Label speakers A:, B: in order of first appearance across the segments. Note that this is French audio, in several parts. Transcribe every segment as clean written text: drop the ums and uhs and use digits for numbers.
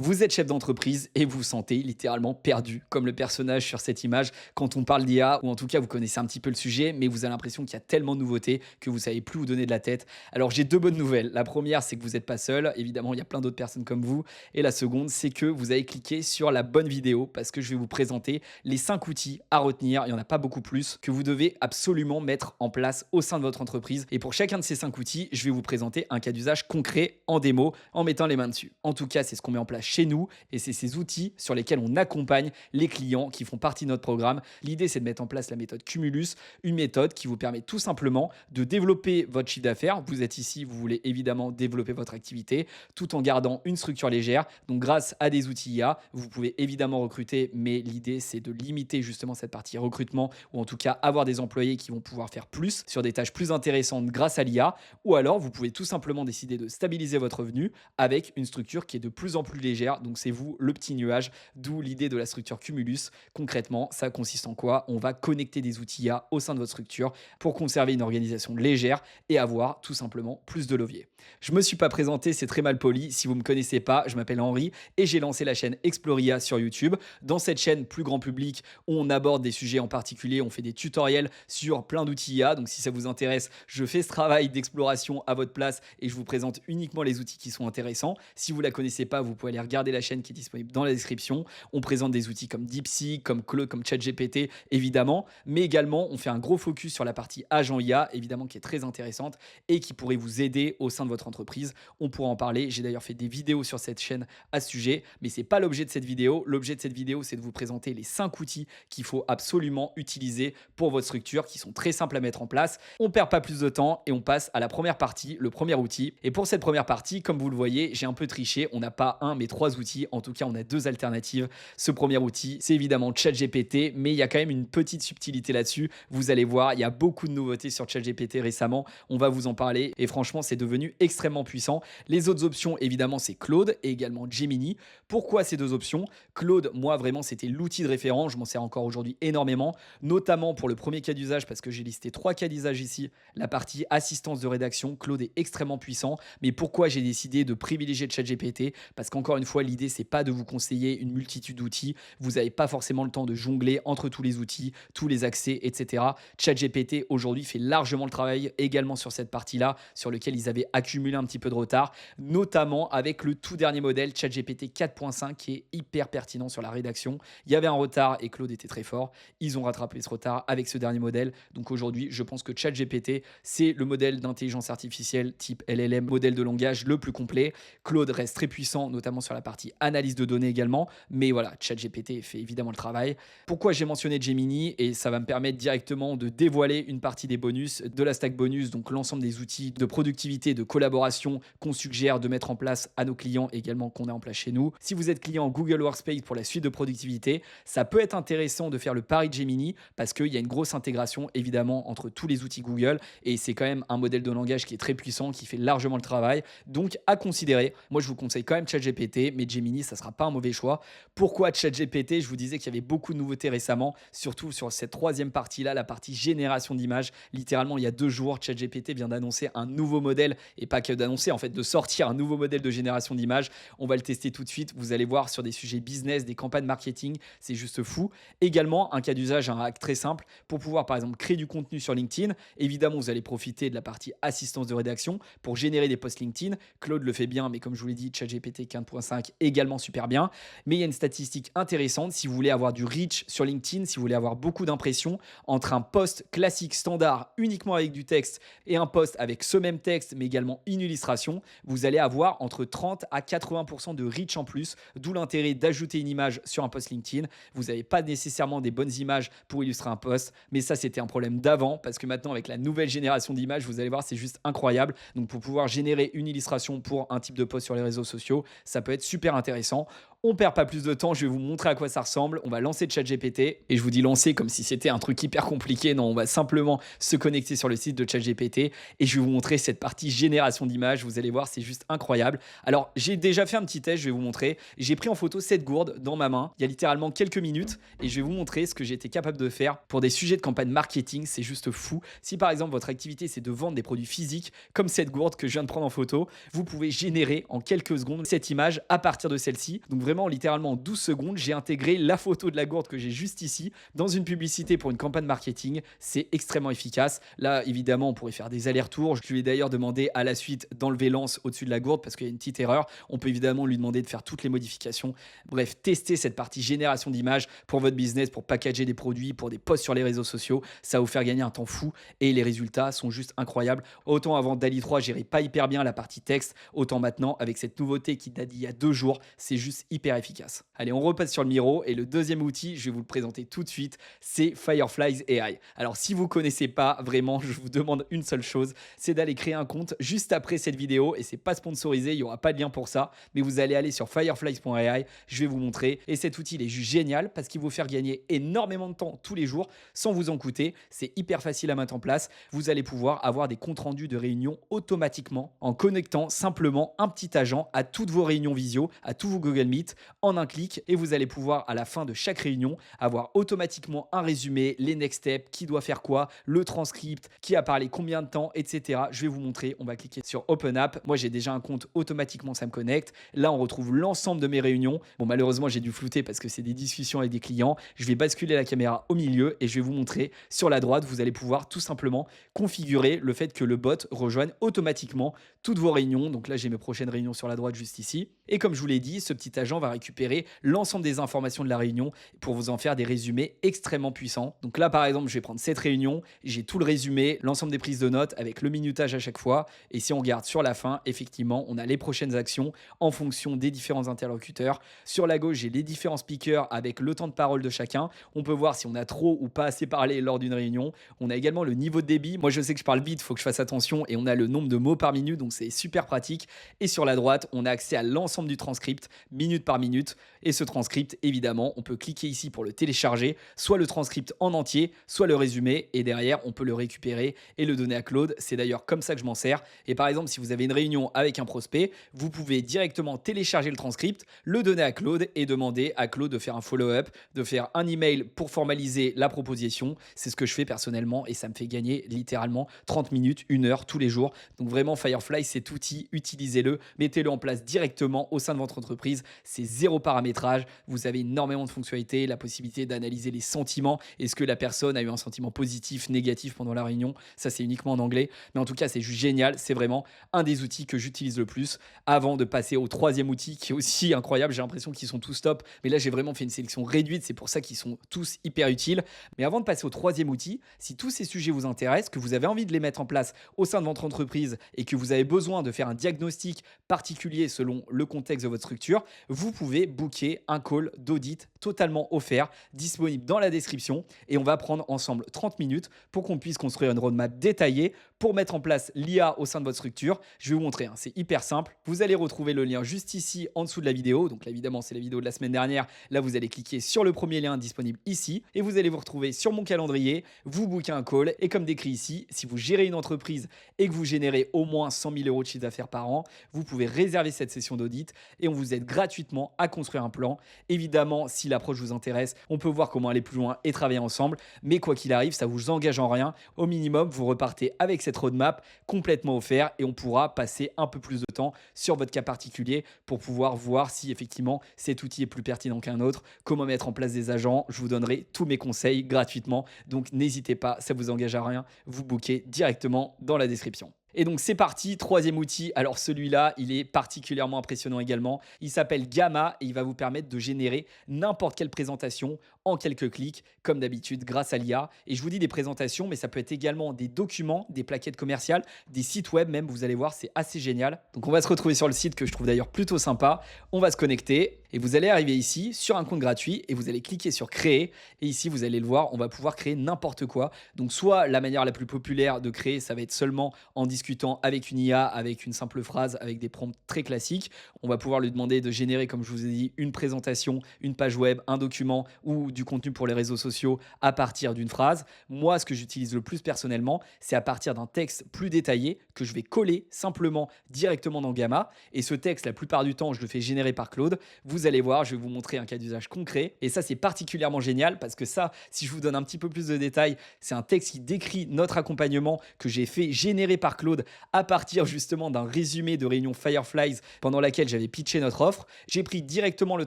A: Vous êtes chef d'entreprise et vous vous sentez littéralement perdu, comme le personnage sur cette image, quand on parle d'IA, ou en tout cas vous connaissez un petit peu le sujet, mais vous avez l'impression qu'il y a tellement de nouveautés que vous savez plus où donner de la tête. Alors j'ai deux bonnes nouvelles. La première, c'est que vous n'êtes pas seul. Évidemment, il y a plein d'autres personnes comme vous. Et la seconde, c'est que vous avez cliqué sur la bonne vidéo parce que je vais vous présenter les 5 outils à retenir. Il n'y en a pas beaucoup plus que vous devez absolument mettre en place au sein de votre entreprise. Et pour chacun de ces 5 outils, je vais vous présenter un cas d'usage concret en démo en mettant les mains dessus. En tout cas, c'est ce qu'on met en place chez nous et c'est ces outils sur lesquels on accompagne les clients qui font partie de notre programme. L'idée, c'est de mettre en place la méthode Cumulus, une méthode qui vous permet tout simplement de développer votre chiffre d'affaires. Vous êtes ici, vous voulez évidemment développer votre activité tout en gardant une structure légère. Donc, grâce à des outils IA, vous pouvez évidemment recruter, mais l'idée, c'est de limiter justement cette partie recrutement ou en tout cas avoir des employés qui vont pouvoir faire plus sur des tâches plus intéressantes grâce à l'IA. Ou alors, vous pouvez tout simplement décider de stabiliser votre revenu avec une structure qui est de plus en plus légère. Donc, c'est vous le petit nuage, d'où l'idée de la structure Cumulus. Concrètement, ça consiste en quoi? On va connecter des outils IA au sein de votre structure pour conserver une organisation légère et avoir tout simplement plus de levier. Je me suis pas présenté, c'est très mal poli. Si vous me connaissez pas, je m'appelle Henri et j'ai lancé la chaîne Exploria sur YouTube. Dans cette chaîne plus grand public, on aborde des sujets en particulier, on fait des tutoriels sur plein d'outils IA. Donc si ça vous intéresse, je fais ce travail d'exploration à votre place et je vous présente uniquement les outils qui sont intéressants. Si vous la connaissez pas, vous pouvez aller regarder la chaîne qui est disponible dans la description. On présente des outils comme DeepSeek, comme Claude, comme ChatGPT, évidemment, mais également on fait un gros focus sur la partie agent IA, évidemment qui est très intéressante et qui pourrait vous aider au sein de votre entreprise. On pourra en parler. J'ai d'ailleurs fait des vidéos sur cette chaîne à ce sujet, mais c'est pas l'objet de cette vidéo. L'objet de cette vidéo, c'est de vous présenter les 5 outils qu'il faut absolument utiliser pour votre structure, qui sont très simples à mettre en place. On perd pas plus de temps et on passe à la première partie, le premier outil. Et pour cette première partie, comme vous le voyez, j'ai un peu triché. On n'a pas un, mais 3 outils. En tout cas, on a 2 alternatives. Ce premier outil, c'est évidemment ChatGPT, mais il y a quand même une petite subtilité là-dessus. Vous allez voir, il y a beaucoup de nouveautés sur ChatGPT récemment. On va vous en parler et franchement, c'est devenu extrêmement puissant. Les autres options, évidemment, c'est Claude et également Gemini. Pourquoi ces 2 options? Claude, moi, vraiment, c'était l'outil de référence. Je m'en sers encore aujourd'hui énormément, notamment pour le premier cas d'usage parce que j'ai listé 3 cas d'usage ici. La partie assistance de rédaction, Claude est extrêmement puissant. Mais pourquoi j'ai décidé de privilégier ChatGPT? Parce qu'encore une fois, l'idée, c'est pas de vous conseiller une multitude d'outils. Vous n'avez pas forcément le temps de jongler entre tous les outils, tous les accès, etc. ChatGPT aujourd'hui fait largement le travail également sur cette partie-là, sur lequel ils avaient accumulé un petit peu de retard, notamment avec le tout dernier modèle ChatGPT 4.5 qui est hyper pertinent sur la rédaction. Il y avait un retard et Claude était très fort. Ils ont rattrapé ce retard avec ce dernier modèle. Donc aujourd'hui, je pense que ChatGPT, c'est le modèle d'intelligence artificielle type LLM, modèle de langage le plus complet. Claude reste très puissant, notamment sur la partie analyse de données également. Mais voilà, ChatGPT fait évidemment le travail. Pourquoi j'ai mentionné Gemini? Et ça va me permettre directement de dévoiler une partie des bonus de la stack bonus, donc l'ensemble des outils de productivité, de collaboration qu'on suggère de mettre en place à nos clients, également qu'on a en place chez nous. Si vous êtes client Google Workspace pour la suite de productivité, ça peut être intéressant de faire le pari de Gemini parce qu'il y a une grosse intégration évidemment entre tous les outils Google et c'est quand même un modèle de langage qui est très puissant, qui fait largement le travail. Donc à considérer. Moi, je vous conseille quand même ChatGPT, mais Gemini, ça sera pas un mauvais choix. Pourquoi ChatGPT? Je vous disais qu'il y avait beaucoup de nouveautés récemment, surtout sur cette troisième partie-là, la partie génération d'images. Littéralement, il y a 2 jours, ChatGPT vient d'annoncer un nouveau modèle, et pas que d'annoncer, en fait, de sortir un nouveau modèle de génération d'images. On va le tester tout de suite. Vous allez voir sur des sujets business, des campagnes marketing, c'est juste fou. Également, un cas d'usage, un hack très simple pour pouvoir, par exemple, créer du contenu sur LinkedIn. Évidemment, vous allez profiter de la partie assistance de rédaction pour générer des posts LinkedIn. Claude le fait bien, mais comme je vous l'ai dit, ChatGPT 4.5 également super bien. Mais il y a une statistique intéressante. Si vous voulez avoir du reach sur LinkedIn, si vous voulez avoir beaucoup d'impressions entre un post classique standard uniquement avec du texte et un post avec ce même texte mais également une illustration, vous allez avoir entre 30 à 80% de reach en plus, d'où l'intérêt d'ajouter une image sur un post LinkedIn. Vous n'avez pas nécessairement des bonnes images pour illustrer un post, mais ça c'était un problème d'avant parce que maintenant avec la nouvelle génération d'images, vous allez voir, c'est juste incroyable. Donc pour pouvoir générer une illustration pour un type de post sur les réseaux sociaux, ça peut être super intéressant. On perd pas plus de temps, je vais vous montrer à quoi ça ressemble. On va lancer ChatGPT et je vous dis lancer comme si c'était un truc hyper compliqué. Non, on va simplement se connecter sur le site de ChatGPT et je vais vous montrer cette partie génération d'images. Vous allez voir, c'est juste incroyable. Alors, j'ai déjà fait un petit test, je vais vous montrer. J'ai pris en photo cette gourde dans ma main il y a littéralement quelques minutes et je vais vous montrer ce que j'ai été capable de faire pour des sujets de campagne marketing. C'est juste fou. Si par exemple votre activité c'est de vendre des produits physiques comme cette gourde que je viens de prendre en photo, vous pouvez générer en quelques secondes cette image à partir de celle-ci. Donc vraiment littéralement en 12 secondes, j'ai intégré la photo de la gourde que j'ai juste ici dans une publicité pour une campagne marketing. C'est extrêmement efficace. Là évidemment on pourrait faire des allers-retours. Je lui ai d'ailleurs demandé à la suite d'enlever l'anse au-dessus de la gourde parce qu'il y a une petite erreur. On peut évidemment lui demander de faire toutes les modifications. Bref, testez cette partie génération d'images pour votre business, pour packager des produits, pour des posts sur les réseaux sociaux. Ça va vous faire gagner un temps fou et les résultats sont juste incroyables. Autant avant DALL-E 3, gérait pas hyper bien la partie texte, autant maintenant avec cette nouveauté qui date d'il y a 2 jours, c'est juste hyper efficace. Allez, on repasse sur le Miro et le deuxième outil, je vais vous le présenter tout de suite, c'est Fireflies AI. Alors si vous connaissez pas, vraiment, je vous demande une seule chose, c'est d'aller créer un compte juste après cette vidéo et c'est pas sponsorisé, il n'y aura pas de lien pour ça, mais vous allez aller sur fireflies.ai, je vais vous montrer et cet outil il est juste génial parce qu'il va vous faire gagner énormément de temps tous les jours sans vous en coûter, c'est hyper facile à mettre en place, vous allez pouvoir avoir des comptes rendus de réunions automatiquement en connectant simplement un petit agent à toutes vos réunions visio, à tous vos Google Meet en un clic et vous allez pouvoir à la fin de chaque réunion avoir automatiquement un résumé, les next steps, qui doit faire quoi, le transcript, qui a parlé combien de temps, etc. Je vais vous montrer, on va cliquer sur Open App. Moi j'ai déjà un compte, automatiquement ça me connecte. Là on retrouve l'ensemble de mes réunions. Bon malheureusement j'ai dû flouter parce que c'est des discussions avec des clients. Je vais basculer la caméra au milieu et je vais vous montrer sur la droite, vous allez pouvoir tout simplement configurer le fait que le bot rejoigne automatiquement toutes vos réunions. Donc là j'ai mes prochaines réunions sur la droite juste ici. Et comme je vous l'ai dit, ce petit agent va récupérer l'ensemble des informations de la réunion pour vous en faire des résumés extrêmement puissants. Donc là par exemple je vais prendre cette réunion, j'ai tout le résumé, l'ensemble des prises de notes avec le minutage à chaque fois. Et si on regarde sur la fin, effectivement on a les prochaines actions en fonction des différents interlocuteurs. Sur la gauche j'ai les différents speakers avec le temps de parole de chacun. On peut voir si on a trop ou pas assez parlé lors d'une réunion. On a également le niveau de débit. Moi je sais que je parle vite, il faut que je fasse attention et on a le nombre de mots par minute, donc c'est super pratique. Et sur la droite, on a accès à l'ensemble du transcript, minute par minute. Et ce transcript, évidemment, on peut cliquer ici pour le télécharger, soit le transcript en entier, soit le résumé. Et derrière, on peut le récupérer et le donner à Claude. C'est d'ailleurs comme ça que je m'en sers. Et par exemple, si vous avez une réunion avec un prospect, vous pouvez directement télécharger le transcript, le donner à Claude et demander à Claude de faire un follow-up, de faire un email pour formaliser la proposition. C'est ce que je fais personnellement et ça me fait gagner littéralement 30 minutes, 1 heure tous les jours. Donc vraiment, Firefly, cet outil, utilisez-le, mettez-le en place directement au sein de votre entreprise. C'est zéro paramétrage. Vous avez énormément de fonctionnalités, la possibilité d'analyser les sentiments. Est-ce que la personne a eu un sentiment positif, négatif pendant la réunion? Ça, c'est uniquement en anglais. Mais en tout cas, c'est juste génial. C'est vraiment un des outils que j'utilise le plus avant de passer au troisième outil qui est aussi incroyable. J'ai l'impression qu'ils sont tous top. Mais là, j'ai vraiment fait une sélection réduite. C'est pour ça qu'ils sont tous hyper utiles. Mais avant de passer au troisième outil, si tous ces sujets vous intéressent, que vous avez envie de les mettre en place au sein de votre entreprise et que vous avez besoin de faire un diagnostic particulier selon le contexte de votre structure, vous pouvez booker un call d'audit totalement offert, disponible dans la description et on va prendre ensemble 30 minutes pour qu'on puisse construire une roadmap détaillée pour mettre en place l'IA au sein de votre structure. Je vais vous montrer, c'est hyper simple. Vous allez retrouver le lien juste ici en dessous de la vidéo. Donc là, évidemment, c'est la vidéo de la semaine dernière. Là, vous allez cliquer sur le premier lien disponible ici et vous allez vous retrouver sur mon calendrier. Vous bookez un call et comme décrit ici, si vous gérez une entreprise et que vous générez au moins 100 000 euros de chiffre d'affaires par an, vous pouvez réserver cette session d'audit et on vous aide gratuitement à construire un plan. Évidemment, si l'approche vous intéresse, on peut voir comment aller plus loin et travailler ensemble. Mais quoi qu'il arrive, ça vous engage en rien. Au minimum, vous repartez avec cette roadmap complètement offerte et on pourra passer un peu plus de temps sur votre cas particulier pour pouvoir voir si effectivement cet outil est plus pertinent qu'un autre, comment mettre en place des agents. Je vous donnerai tous mes conseils gratuitement. Donc n'hésitez pas, ça vous engage à rien. Vous bookez directement dans la description. Et donc c'est parti, troisième outil. Alors celui-là, il est particulièrement impressionnant également. Il s'appelle Gamma et il va vous permettre de générer n'importe quelle présentation en quelques clics, comme d'habitude grâce à l'IA. Et je vous dis des présentations, mais ça peut être également des documents, des plaquettes commerciales, des sites web même, vous allez voir, c'est assez génial. Donc on va se retrouver sur le site que je trouve d'ailleurs plutôt sympa. On va se connecter et vous allez arriver ici sur un compte gratuit et vous allez cliquer sur créer. Et ici, vous allez le voir, on va pouvoir créer n'importe quoi. Donc soit la manière la plus populaire de créer, ça va être seulement en discutant avec une IA, avec une simple phrase, avec des prompts très classiques. On va pouvoir lui demander de générer, comme je vous ai dit, une présentation, une page web, un document ou du contenu pour les réseaux sociaux à partir d'une phrase. Moi, ce que j'utilise le plus personnellement, c'est à partir d'un texte plus détaillé que je vais coller simplement directement dans Gamma. Et ce texte, la plupart du temps, je le fais générer par Claude. Vous allez voir, je vais vous montrer un cas d'usage concret. Et ça, c'est particulièrement génial parce que ça, si je vous donne un petit peu plus de détails, c'est un texte qui décrit notre accompagnement que j'ai fait générer par Claude à partir justement d'un résumé de réunion Fireflies pendant laquelle j'avais pitché notre offre. J'ai pris directement le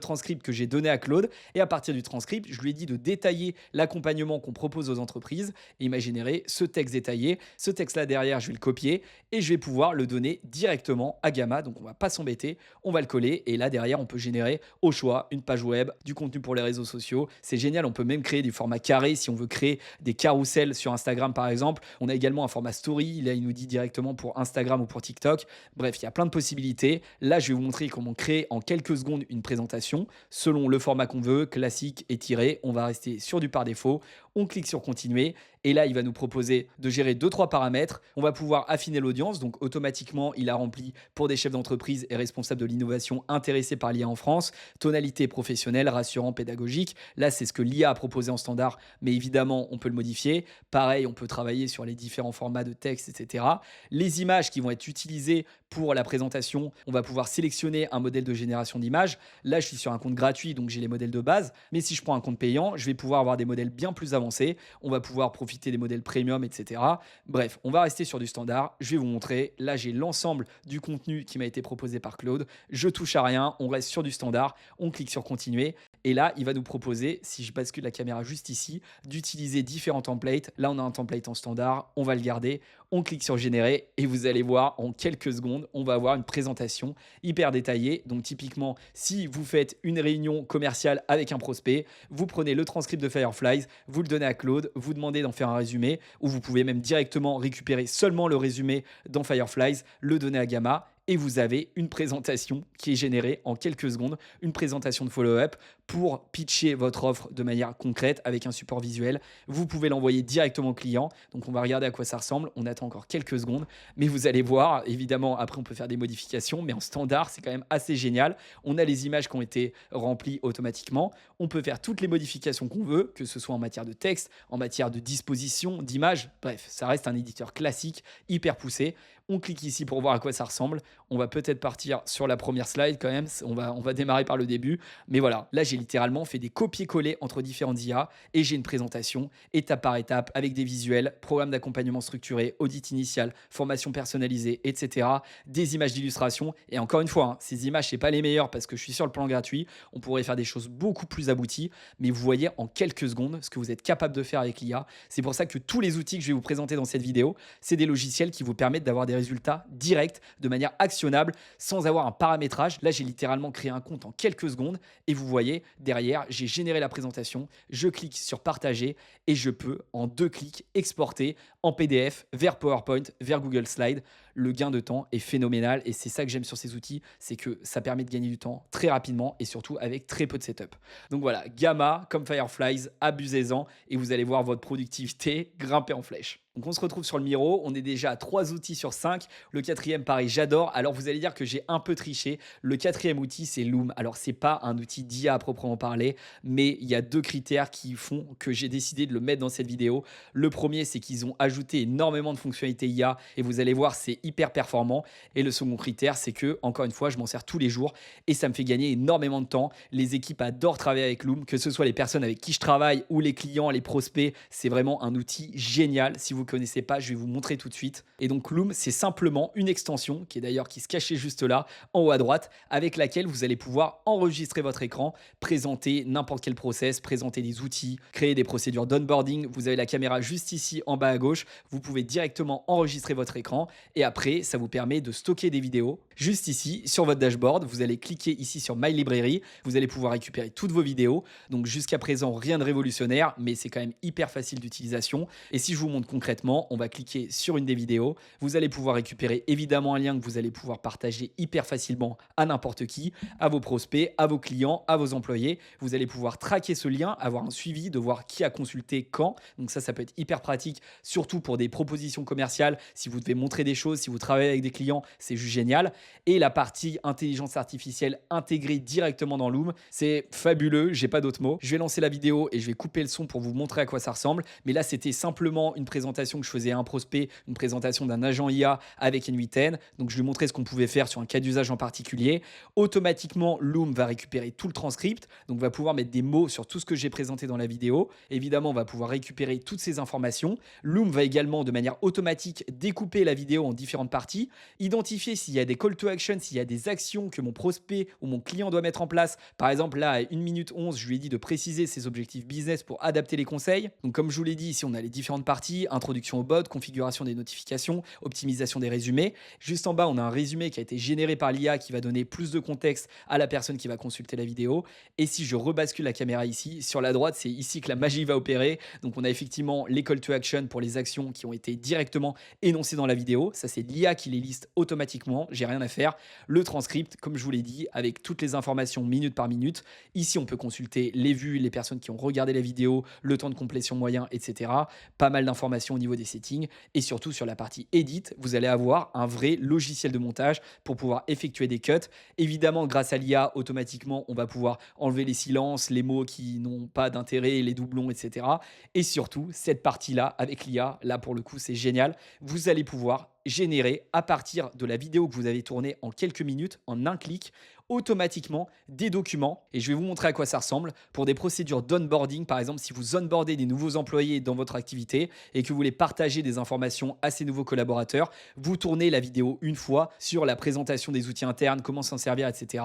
A: transcript que j'ai donné à Claude et à partir du transcript, je lui ai dit de détailler l'accompagnement qu'on propose aux entreprises et il m'a généré ce texte détaillé. Ce texte-là derrière, je vais le copier et je vais pouvoir le donner directement à Gamma. Donc on va pas s'embêter, on va le coller et là derrière, on peut générer au choix une page web, du contenu pour les réseaux sociaux. C'est génial, on peut même créer du format carré si on veut créer des carousels sur Instagram par exemple. On a également un format story, là il nous dit directement pour Instagram ou pour TikTok. Bref, il y a plein de possibilités. Là, je vais vous montrer comment créer en quelques secondes une présentation selon le format qu'on veut, classique, étiré. On va rester sur du par défaut. On clique sur continuer et là, il va nous proposer de gérer 2-3 paramètres. On va pouvoir affiner l'audience. Donc, automatiquement, il a rempli pour des chefs d'entreprise et responsables de l'innovation intéressés par l'IA en France. Tonalité professionnelle, rassurant, pédagogique. Là, c'est ce que l'IA a proposé en standard, mais évidemment, on peut le modifier. Pareil, on peut travailler sur les différents formats de texte, etc. Les images qui vont être utilisées pour la présentation, on va pouvoir sélectionner un modèle de génération d'images. Là, je suis sur un compte gratuit, donc j'ai les modèles de base. Mais si je prends un compte payant, je vais pouvoir avoir des modèles bien plus avancés. On va pouvoir profiter des modèles premium, etc. Bref, on va rester sur du standard. Je vais vous montrer. Là, j'ai l'ensemble du contenu qui m'a été proposé par Claude. Je touche à rien. On reste sur du standard. On clique sur continuer. Et là, il va nous proposer, si je bascule la caméra juste ici, d'utiliser différents templates. Là, on a un template en standard. On va le garder. On clique sur générer et vous allez voir en quelques secondes, on va avoir une présentation hyper détaillée. Donc typiquement, si vous faites une réunion commerciale avec un prospect, vous prenez le transcript de Fireflies, vous le donnez à Claude, vous demandez d'en faire un résumé ou vous pouvez même directement récupérer seulement le résumé dans Fireflies, le donner à Gamma et vous avez une présentation qui est générée en quelques secondes, une présentation de follow-up pour pitcher votre offre de manière concrète avec un support visuel. Vous pouvez l'envoyer directement au client. Donc, on va regarder à quoi ça ressemble. On attend encore quelques secondes, mais vous allez voir, évidemment, après, on peut faire des modifications, mais en standard, c'est quand même assez génial. On a les images qui ont été remplies automatiquement. On peut faire toutes les modifications qu'on veut, que ce soit en matière de texte, en matière de disposition, d'image. Bref, ça reste un éditeur classique, hyper poussé. On clique ici pour voir à quoi ça ressemble. On va peut-être partir sur la première slide quand même. On va démarrer par le début. Mais voilà, là, j'ai littéralement fait des copier-coller entre différentes IA et j'ai une présentation étape par étape avec des visuels, programme d'accompagnement structuré, audit initial, formation personnalisée, etc. Des images d'illustration. Et encore une fois, ces images, ce n'est pas les meilleures parce que je suis sur le plan gratuit. On pourrait faire des choses beaucoup plus abouties. Mais vous voyez en quelques secondes ce que vous êtes capable de faire avec l'IA. C'est pour ça que tous les outils que je vais vous présenter dans cette vidéo, c'est des logiciels qui vous permettent d'avoir des résultats directs, de manière actionnable, sans avoir un paramétrage. Là, j'ai littéralement créé un compte en quelques secondes et vous voyez, derrière, j'ai généré la présentation, je clique sur partager et je peux, en 2 clics, exporter en PDF vers PowerPoint, vers Google Slide. Le gain de temps est phénoménal et c'est ça que j'aime sur ces outils, c'est que ça permet de gagner du temps très rapidement et surtout avec très peu de setup. Donc voilà, Gamma comme Fireflies, abusez-en et vous allez voir votre productivité grimper en flèche. Donc on se retrouve sur le Miro, on est déjà à 3 outils sur 5. Le 4e, pareil, j'adore. Alors vous allez dire que j'ai un peu triché. Le 4e outil, c'est Loom. Alors c'est pas un outil d'IA à proprement parler, mais il y a 2 critères qui font que j'ai décidé de le mettre dans cette vidéo. Le premier, c'est qu'ils ont ajouté énormément de fonctionnalités IA et vous allez voir, c'est hyper performant. Et le second critère, c'est que, encore une fois, je m'en sers tous les jours et ça me fait gagner énormément de temps. Les équipes adorent travailler avec Loom, que ce soit les personnes avec qui je travaille ou les clients, les prospects. C'est vraiment un outil génial. Si vous ne connaissez pas, je vais vous montrer tout de suite. Et donc Loom, c'est simplement une extension qui se cachait juste là, en haut à droite, avec laquelle vous allez pouvoir enregistrer votre écran, présenter n'importe quel process, présenter des outils, créer des procédures d'onboarding. Vous avez la caméra juste ici en bas à gauche. Vous pouvez directement enregistrer votre écran et après, ça vous permet de stocker des vidéos. Juste ici, sur votre dashboard, vous allez cliquer ici sur My Library. Vous allez pouvoir récupérer toutes vos vidéos. Donc jusqu'à présent, rien de révolutionnaire, mais c'est quand même hyper facile d'utilisation. Et si je vous montre concrètement, on va cliquer sur une des vidéos. Vous allez pouvoir récupérer évidemment un lien que vous allez pouvoir partager hyper facilement à n'importe qui, à vos prospects, à vos clients, à vos employés. Vous allez pouvoir traquer ce lien, avoir un suivi, de voir qui a consulté quand. Donc ça peut être hyper pratique, surtout pour des propositions commerciales. Si vous devez montrer des choses, si vous travaillez avec des clients, c'est juste génial. Et la partie intelligence artificielle intégrée directement dans Loom, c'est fabuleux, j'ai pas d'autres mots. Je vais lancer la vidéo et je vais couper le son pour vous montrer à quoi ça ressemble. Mais là, c'était simplement une présentation que je faisais à un prospect, une présentation d'un agent IA avec N8N. Donc, je lui montrais ce qu'on pouvait faire sur un cas d'usage en particulier. Automatiquement, Loom va récupérer tout le transcript, donc va pouvoir mettre des mots sur tout ce que j'ai présenté dans la vidéo. Évidemment, on va pouvoir récupérer toutes ces informations. Loom va également, de manière automatique, découper la vidéo en différentes parties, identifier s'il y a des call to action, s'il y a des actions que mon prospect ou mon client doit mettre en place. Par exemple, là, à 1 minute 11, je lui ai dit de préciser ses objectifs business pour adapter les conseils. Donc, comme je vous l'ai dit, ici, on a les différentes parties, introduction au bot, configuration des notifications, optimisation des résumés. Juste en bas, on a un résumé qui a été généré par l'IA qui va donner plus de contexte à la personne qui va consulter la vidéo. Et si je rebascule la caméra ici, sur la droite, c'est ici que la magie va opérer. Donc, on a effectivement les call to action pour les actions qui ont été directement énoncées dans la vidéo. Ça, c'est l'IA qui les liste automatiquement. J'ai rien à faire. Le transcript, comme je vous l'ai dit, avec toutes les informations minute par minute. Ici, on peut consulter les vues, les personnes qui ont regardé la vidéo, le temps de complétion moyen, etc. Pas mal d'informations au niveau des settings. Et surtout, sur la partie edit, vous allez avoir un vrai logiciel de montage pour pouvoir effectuer des cuts. Évidemment, grâce à l'IA, automatiquement, on va pouvoir enlever les silences, les mots qui n'ont pas d'intérêt, les doublons, etc. Et surtout, cette partie-là, avec l'IA, là pour le coup, c'est génial. Vous allez pouvoir générer à partir de la vidéo que vous avez tournée en quelques minutes, en un clic, automatiquement des documents. Et je vais vous montrer à quoi ça ressemble pour des procédures d'onboarding. Par exemple, si vous onboardez des nouveaux employés dans votre activité et que vous voulez partager des informations à ces nouveaux collaborateurs, vous tournez la vidéo une fois sur la présentation des outils internes, comment s'en servir, etc.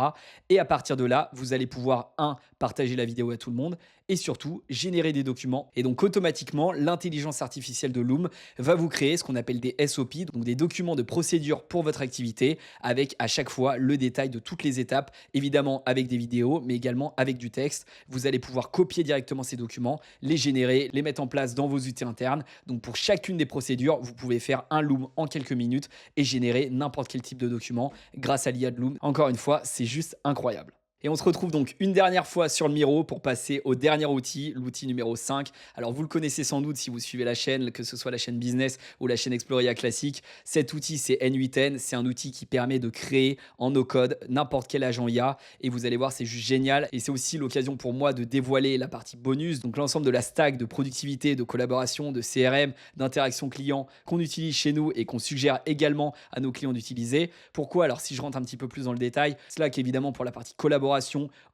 A: Et à partir de là, vous allez pouvoir, partager la vidéo à tout le monde et surtout générer des documents. Et donc automatiquement, l'intelligence artificielle de Loom va vous créer ce qu'on appelle des SOP, donc des documents de procédure pour votre activité, avec à chaque fois le détail de toutes les étapes, évidemment avec des vidéos, mais également avec du texte. Vous allez pouvoir copier directement ces documents, les générer, les mettre en place dans vos outils internes. Donc pour chacune des procédures, vous pouvez faire un Loom en quelques minutes et générer n'importe quel type de document grâce à l'IA de Loom. Encore une fois, c'est juste incroyable. Et on se retrouve donc une dernière fois sur le Miro pour passer au dernier outil, l'outil numéro 5. Alors vous le connaissez sans doute si vous suivez la chaîne, que ce soit la chaîne business ou la chaîne Exploria classique. Cet outil, c'est N8N. C'est un outil qui permet de créer en no-code n'importe quel agent IA. Et vous allez voir, c'est juste génial. Et c'est aussi l'occasion pour moi de dévoiler la partie bonus, donc l'ensemble de la stack de productivité, de collaboration, de CRM, d'interaction client qu'on utilise chez nous et qu'on suggère également à nos clients d'utiliser. Pourquoi? Alors si je rentre un petit peu plus dans le détail, Slack évidemment pour la partie collaboration,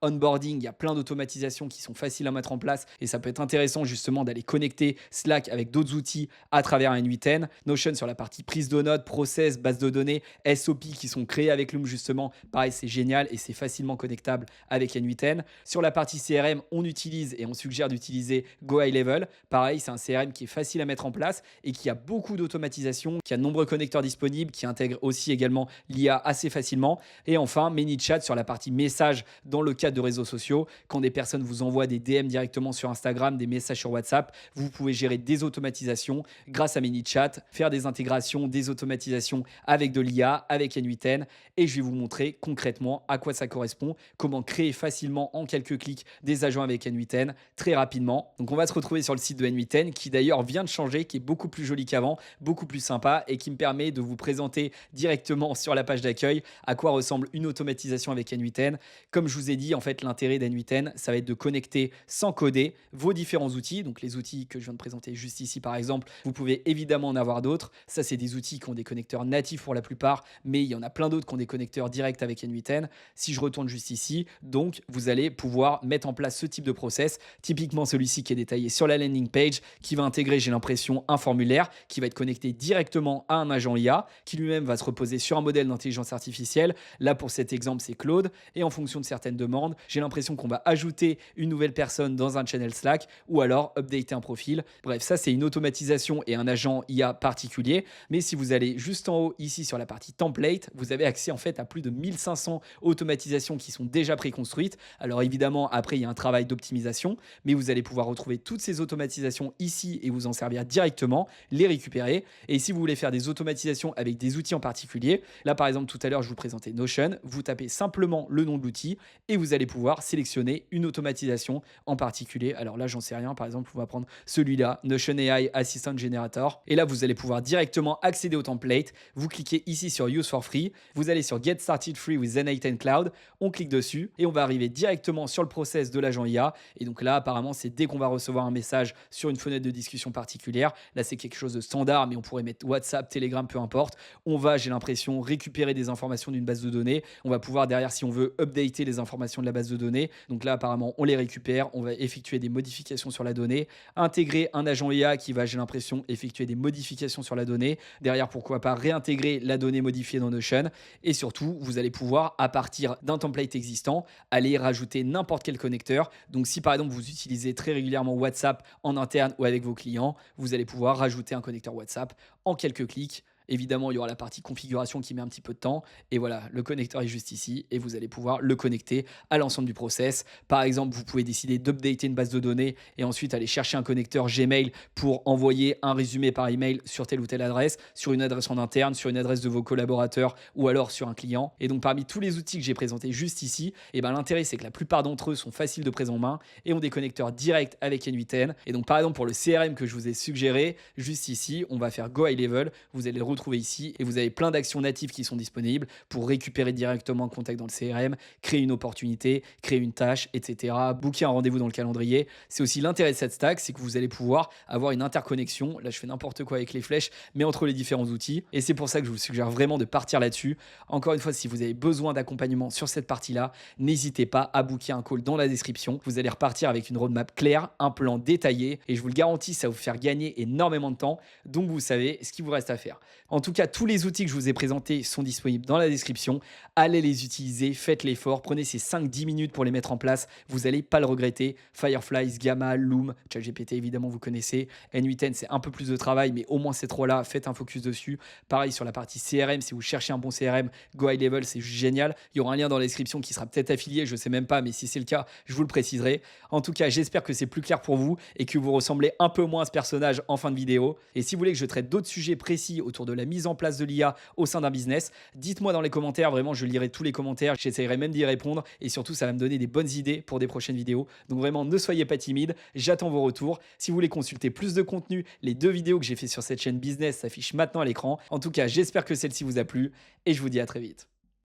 A: onboarding, il y a plein d'automatisations qui sont faciles à mettre en place et ça peut être intéressant justement d'aller connecter Slack avec d'autres outils à travers N8N. Notion sur la partie prise de notes, process, base de données, SOP qui sont créés avec Loom justement. Pareil, c'est génial et c'est facilement connectable avec N8N. Sur la partie CRM, on utilise et on suggère d'utiliser Go High Level. Pareil, c'est un CRM qui est facile à mettre en place et qui a beaucoup d'automatisation, qui a de nombreux connecteurs disponibles, qui intègre aussi également l'IA assez facilement. Et enfin, ManyChat sur la partie message dans le cadre de réseaux sociaux. Quand des personnes vous envoient des DM directement sur Instagram, des messages sur WhatsApp, vous pouvez gérer des automatisations grâce à ManyChat, faire des intégrations, des automatisations avec de l'IA, avec N8N. Et je vais vous montrer concrètement à quoi ça correspond, comment créer facilement en quelques clics des agents avec N8N très rapidement. Donc on va se retrouver sur le site de N8N qui d'ailleurs vient de changer, qui est beaucoup plus joli qu'avant, beaucoup plus sympa et qui me permet de vous présenter directement sur la page d'accueil à quoi ressemble une automatisation avec N8N. Comme je vous ai dit, en fait, l'intérêt d'N8N, ça va être de connecter sans coder vos différents outils. Donc, les outils que je viens de présenter juste ici, par exemple, vous pouvez évidemment en avoir d'autres. Ça, c'est des outils qui ont des connecteurs natifs pour la plupart, mais il y en a plein d'autres qui ont des connecteurs directs avec N8N. Si je retourne juste ici, donc, vous allez pouvoir mettre en place ce type de process. Typiquement, celui-ci qui est détaillé sur la landing page, qui va intégrer, j'ai l'impression, un formulaire qui va être connecté directement à un agent IA, qui lui-même va se reposer sur un modèle d'intelligence artificielle. Là, pour cet exemple, c'est Claude. Et en fonction de certaines demandes, j'ai l'impression qu'on va ajouter une nouvelle personne dans un channel Slack ou alors updater un profil. Bref, ça c'est une automatisation et un agent IA particulier. Mais si vous allez juste en haut ici sur la partie template, vous avez accès en fait à plus de 1500 automatisations qui sont déjà préconstruites. Alors évidemment, après il y a un travail d'optimisation, mais vous allez pouvoir retrouver toutes ces automatisations ici et vous en servir directement, les récupérer. Et si vous voulez faire des automatisations avec des outils en particulier, là par exemple tout à l'heure je vous présentais Notion, vous tapez simplement le nom de l'outil ici et vous allez pouvoir sélectionner une automatisation en particulier. Alors là, j'en sais rien. Par exemple, on va prendre celui-là, Notion AI Assistant Generator. Et là, vous allez pouvoir directement accéder au template. Vous cliquez ici sur Use for Free. Vous allez sur Get Started Free with Zen8 Cloud. On clique dessus et on va arriver directement sur le process de l'agent IA. Et donc là, apparemment, c'est dès qu'on va recevoir un message sur une fenêtre de discussion particulière. Là, c'est quelque chose de standard, mais on pourrait mettre WhatsApp, Telegram, peu importe. On va, j'ai l'impression, récupérer des informations d'une base de données. On va pouvoir derrière, si on veut, updater les informations de la base de données. Donc là, apparemment, on les récupère. On va effectuer des modifications sur la donnée. Intégrer un agent IA qui va, j'ai l'impression, effectuer des modifications sur la donnée. Derrière, pourquoi pas réintégrer la donnée modifiée dans Notion. Et surtout, vous allez pouvoir, à partir d'un template existant, aller rajouter n'importe quel connecteur. Donc si par exemple, vous utilisez très régulièrement WhatsApp en interne ou avec vos clients, vous allez pouvoir rajouter un connecteur WhatsApp en quelques clics. Évidemment, il y aura la partie configuration qui met un petit peu de temps. Et voilà, le connecteur est juste ici et vous allez pouvoir le connecter à l'ensemble du process. Par exemple, vous pouvez décider d'updater une base de données et ensuite aller chercher un connecteur Gmail pour envoyer un résumé par email sur telle ou telle adresse, sur une adresse en interne, sur une adresse de vos collaborateurs ou alors sur un client. Et donc, parmi tous les outils que j'ai présentés juste ici, l'intérêt, c'est que la plupart d'entre eux sont faciles de prise en main et ont des connecteurs directs avec N8N. Et donc, par exemple, pour le CRM que je vous ai suggéré, juste ici, on va faire Go High Level. Vous allez le retrouver ici et vous avez plein d'actions natives qui sont disponibles pour récupérer directement le contact dans le CRM, créer une opportunité, créer une tâche, etc. Booker un rendez-vous dans le calendrier. C'est aussi l'intérêt de cette stack, c'est que vous allez pouvoir avoir une interconnexion. Là, je fais n'importe quoi avec les flèches, mais entre les différents outils. Et c'est pour ça que je vous suggère vraiment de partir là-dessus. Encore une fois, si vous avez besoin d'accompagnement sur cette partie-là, n'hésitez pas à booker un call dans la description. Vous allez repartir avec une roadmap claire, un plan détaillé et je vous le garantis, ça va vous faire gagner énormément de temps. Donc, vous savez ce qu'il vous reste à faire. En tout cas, tous les outils que je vous ai présentés sont disponibles dans la description. Allez les utiliser, faites l'effort, prenez ces 5-10 minutes pour les mettre en place. Vous n'allez pas le regretter. Fireflies, Gamma, Loom, ChatGPT, évidemment, vous connaissez. N8N, c'est un peu plus de travail, mais au moins ces trois-là, faites un focus dessus. Pareil sur la partie CRM, si vous cherchez un bon CRM, Go High Level, c'est juste génial. Il y aura un lien dans la description qui sera peut-être affilié, je ne sais même pas, mais si c'est le cas, je vous le préciserai. En tout cas, j'espère que c'est plus clair pour vous et que vous ressemblez un peu moins à ce personnage en fin de vidéo. Et si vous voulez que je traite d'autres sujets précis autour de la mise en place de l'IA au sein d'un business, dites-moi dans les commentaires, vraiment je lirai tous les commentaires, j'essaierai même d'y répondre et surtout ça va me donner des bonnes idées pour des prochaines vidéos. Donc vraiment ne soyez pas timide, j'attends vos retours. Si vous voulez consulter plus de contenu, les 2 vidéos que j'ai fait sur cette chaîne business s'affichent maintenant à l'écran. En tout cas, j'espère que celle-ci vous a plu et je vous dis à très vite.